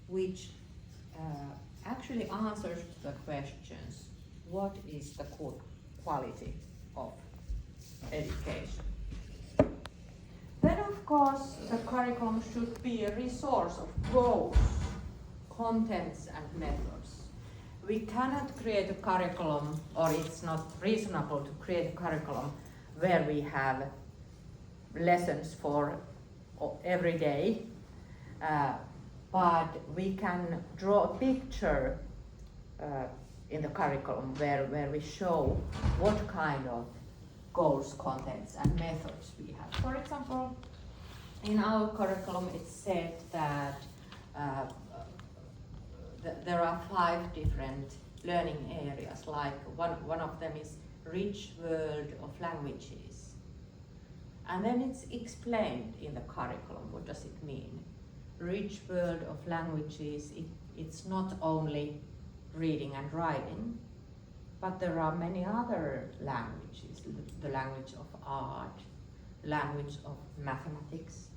which actually answers the questions, what is the good quality of education? Then of course the curriculum should be a resource of goals, contents and methods. We cannot create a curriculum, or it's not reasonable to create a curriculum where we have lessons for every day, but we can draw a picture in the curriculum where we show what kind of goals, contents and methods we have. For example, in our curriculum it's said that there are 5 different learning areas, like one of them is rich world of languages. And then it's explained in the curriculum, what does it mean? Rich world of languages, it's not only reading and writing, but there are many other languages, the language of art, language of mathematics,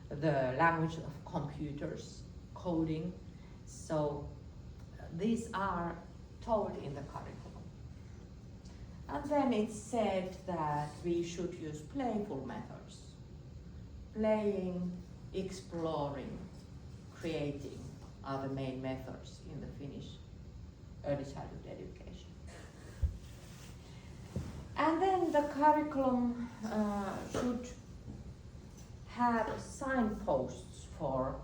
the language of computers, coding. So these are told in the curriculum. And then it's said that we should use playful methods. Playing, exploring, creating are the main methods in the Finnish early childhood education. And then the curriculum should have signposts for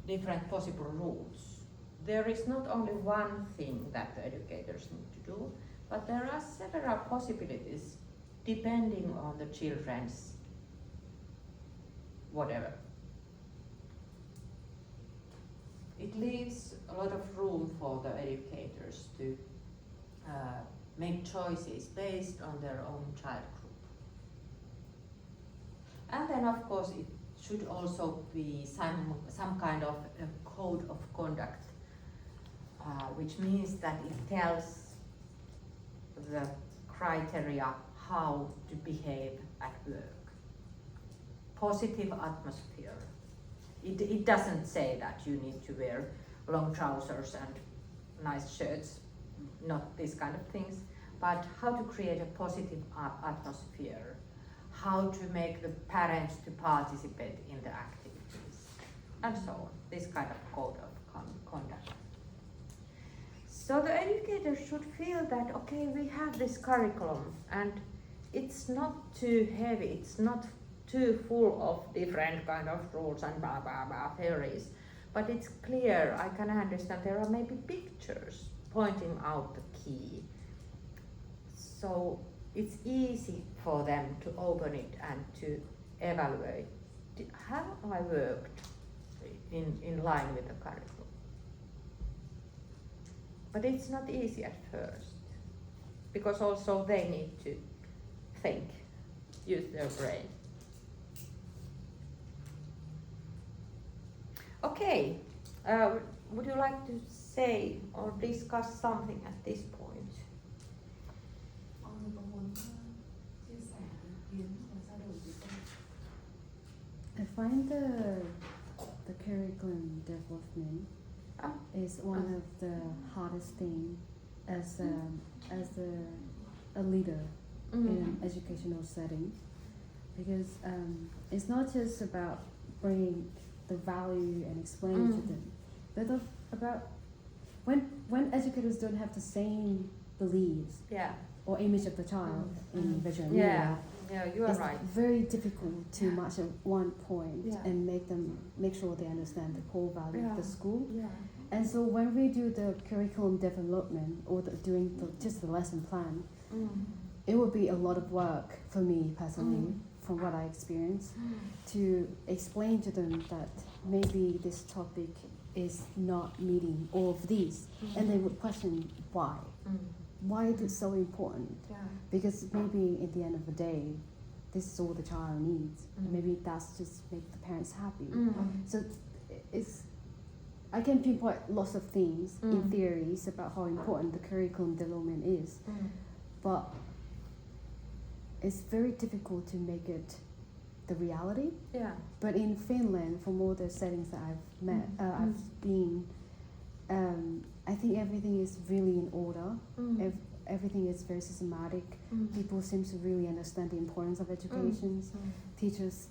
different possible routes. There is not only one thing that the educators need to do, but there are several possibilities depending on the children's whatever. It leaves a lot of room for the educators to make choices based on their own child group. And then of course it should also be some kind of a code of conduct, which means that it tells the criteria how to behave at work. Positive atmosphere. It doesn't say that you need to wear long trousers and nice shirts, not these kind of things, but how to create a positive atmosphere, how to make the parents to participate in the activities, and so on. This kind of code of conduct. So the educator should feel that, okay, we have this curriculum and it's not too heavy, it's not too full of different kind of rules and blah blah blah theories, but it's clear, I can understand there are maybe pictures pointing out the key. So it's easy for them to open it and to evaluate, have I worked in line with the curriculum? But it's not easy at first, because also they need to think, use their brain. Okay, would you like to say or discuss something at this point? I find the curriculum development is one of the hardest thing as a leader in an educational setting, because it's not just about bringing the value and explaining to them, but about when educators don't have the same beliefs or image of the child in visual media. Yeah, you are right. It's very difficult to match at one point and make sure they understand the core value of the school. Yeah. And so when we do the curriculum development or just the lesson plan, it would be a lot of work for me personally, from what I experienced, to explain to them that maybe this topic is not meeting all of these, and they would question why. Why is it so important? Yeah. Because maybe at the end of the day, this is all the child needs. And maybe that's just make the parents happy. So I can pinpoint lots of things in theories about how important the curriculum development is, but it's very difficult to make it the reality. Yeah. But in Finland, from all the settings that I've met, I've been everything is really in order. Everything is very systematic. People seem to really understand the importance of education. Teachers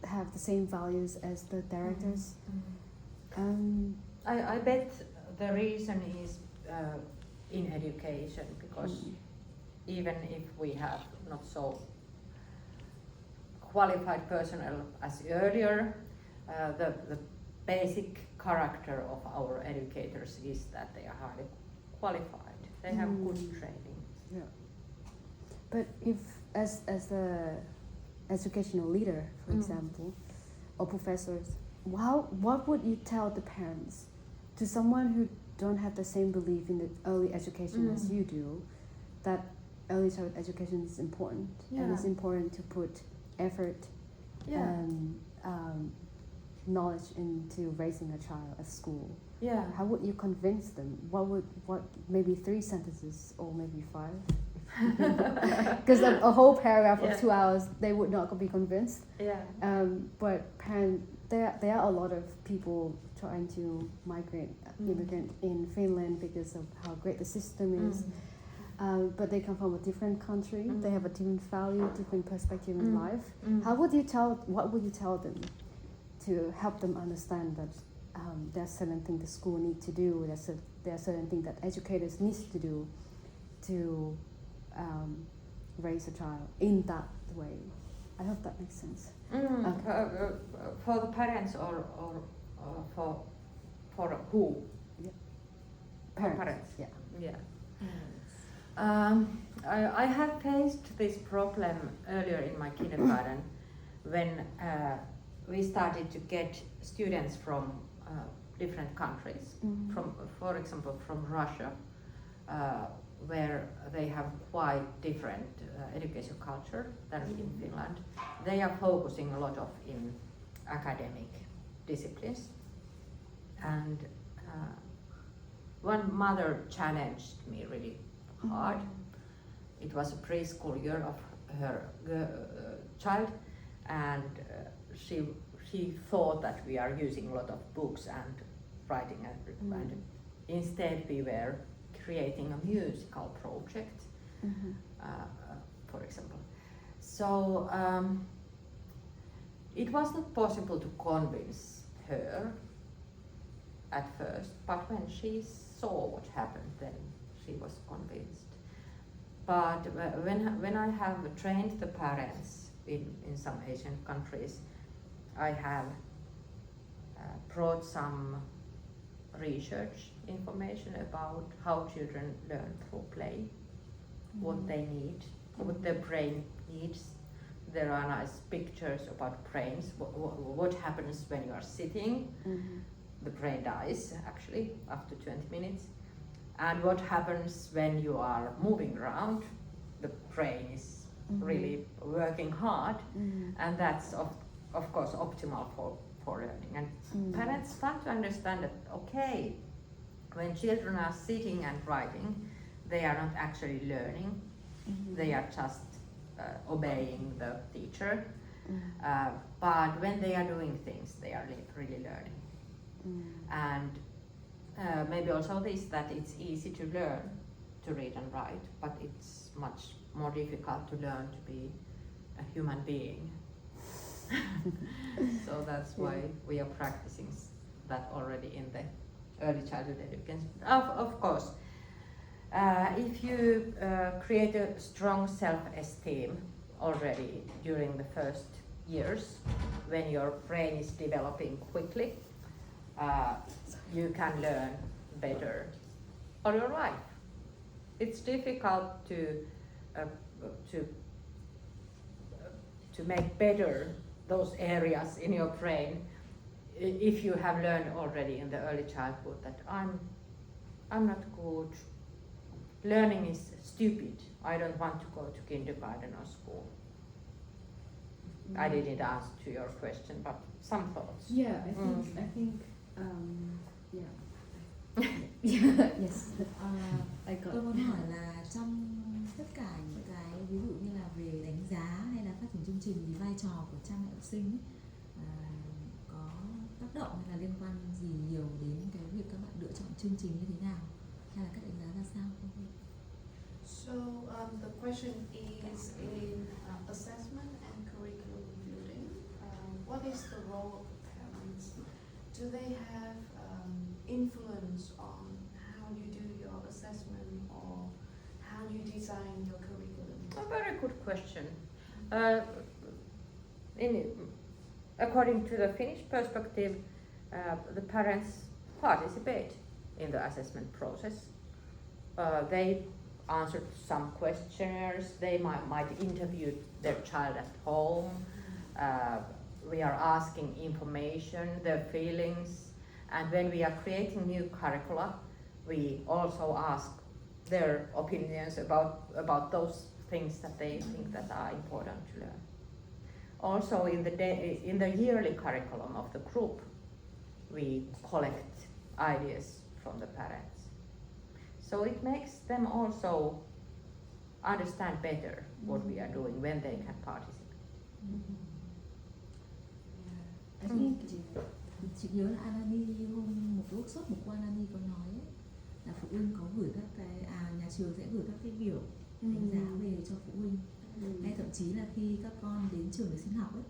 have the same values as the directors. I bet the reason is in education, because even if we have not so qualified personnel as earlier, the basic character of our educators is that they are highly qualified. They have good training. Yeah. But if, as the educational leader, for example, or professors, what would you tell the parents, to someone who don't have the same belief in the early education as you do, that early childhood education is important, and it's important to put effort and knowledge into raising a child at school? Yeah. How would you convince them? What maybe 3 sentences or maybe 5? Because a whole paragraph of 2 hours, they would not be convinced. Yeah. But there are a lot of people trying to immigrant in Finland because of how great the system is. But they come from a different country. They have a different value, different perspective in life. What would you tell them to help them understand that there's certain things the school need to do, there are certain things that educators need to do to raise a child in that way? I hope that makes sense. For the parents or for who? Yeah. Parents. Yeah. I have faced this problem earlier in my kindergarten when we started to get students from different countries, for example, from Russia, where they have quite different education culture than in Finland. They are focusing a lot in academic disciplines, and one mother challenged me really hard. It was a preschool year of her child, and she thought that we are using a lot of books and writing, and instead we were creating a musical project, for example. So it was not possible to convince her at first, but when she saw what happened, then she was convinced. But when I have trained the parents in some Asian countries, I have brought some research information about how children learn through play, what they need, what their brain needs. There are nice pictures about brains, what happens when you are sitting. The brain dies actually after 20 minutes. And what happens when you are moving around, the brain is really working hard, and that's of course optimal for learning. And parents start to understand that, okay, when children are sitting and writing, they are not actually learning, they are just obeying the teacher. But when they are doing things, they are really learning. And maybe also this, that it's easy to learn to read and write, but it's much more difficult to learn to be a human being. So that's why we are practicing that already in the early childhood education. Of course, if you create a strong self-esteem already during the first years, when your brain is developing quickly, you can learn better all your life. It's difficult to make better those areas in your brain if you have learned already in the early childhood that I'm not good. Learning is stupid. I don't want to go to kindergarten or school. I didn't answer to your question, but some thoughts. Yeah, I think yes. Tôi muốn hỏi là trong tất cả những cái ví dụ như là về đánh giá hay là phát triển chương trình, thì vai trò của cha mẹ học sinh ấy, có tác động hay là liên quan gì nhiều đến cái việc các bạn lựa chọn chương trình như thế nào hay là cách đánh giá ra sao? So the question is in assessment and curriculum building. What is the role of the parents? Do they have influence on how you do your assessment or how you design your curriculum? A very good question. According to the Finnish perspective, the parents participate in the assessment process. They answered some questionnaires, they might interview their child at home. We are asking information, their feelings, and when we are creating new curricula, we also ask their opinions about those things that they think that are important to learn. Also in the yearly curriculum of the group, we collect ideas from the parents. So it makes them also understand better what we are doing when they can participate. I think chị nhớ là Anani một workshop vừa qua Anani có nói ấy, là phụ huynh có gửi các cái nhà trường sẽ gửi các cái biểu đánh giá về cho phụ huynh. Hay thậm chí là khi các con đến trường để xin học ấy,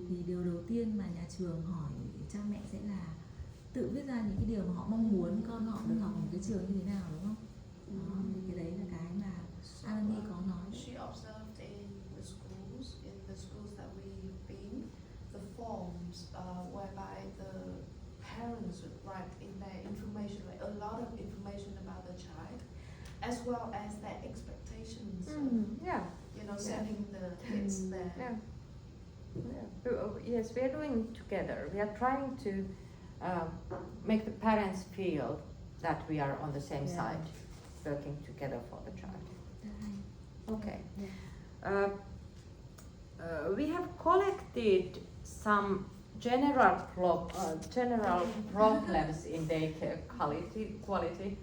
thì điều đầu tiên mà nhà trường hỏi cha mẹ sẽ là tự viết ra những cái điều mà họ mong muốn con họ được học ở một cái trường như thế nào, đúng không? Đó, thì cái đấy là cái mà Anani có nói. She observed in the schools that we've been, the forms whereby the parents would write in their information, like a lot of information about the child, as well as their expectations. Yeah. You know, sending the kids there. Yeah. Yes, we are doing together. We are trying to make the parents feel that we are on the same side, working together for the child. Okay. We have collected some general problems in daycare quality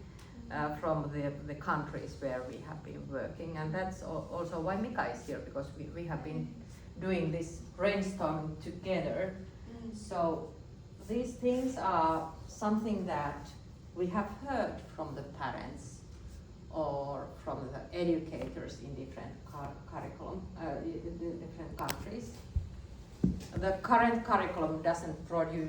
from the countries where we have been working, and that's also why Mika is here, because we have been doing this brainstorming together. So these things are something that we have heard from the parents or from the educators in different curriculum, different countries. The current curriculum doesn't produce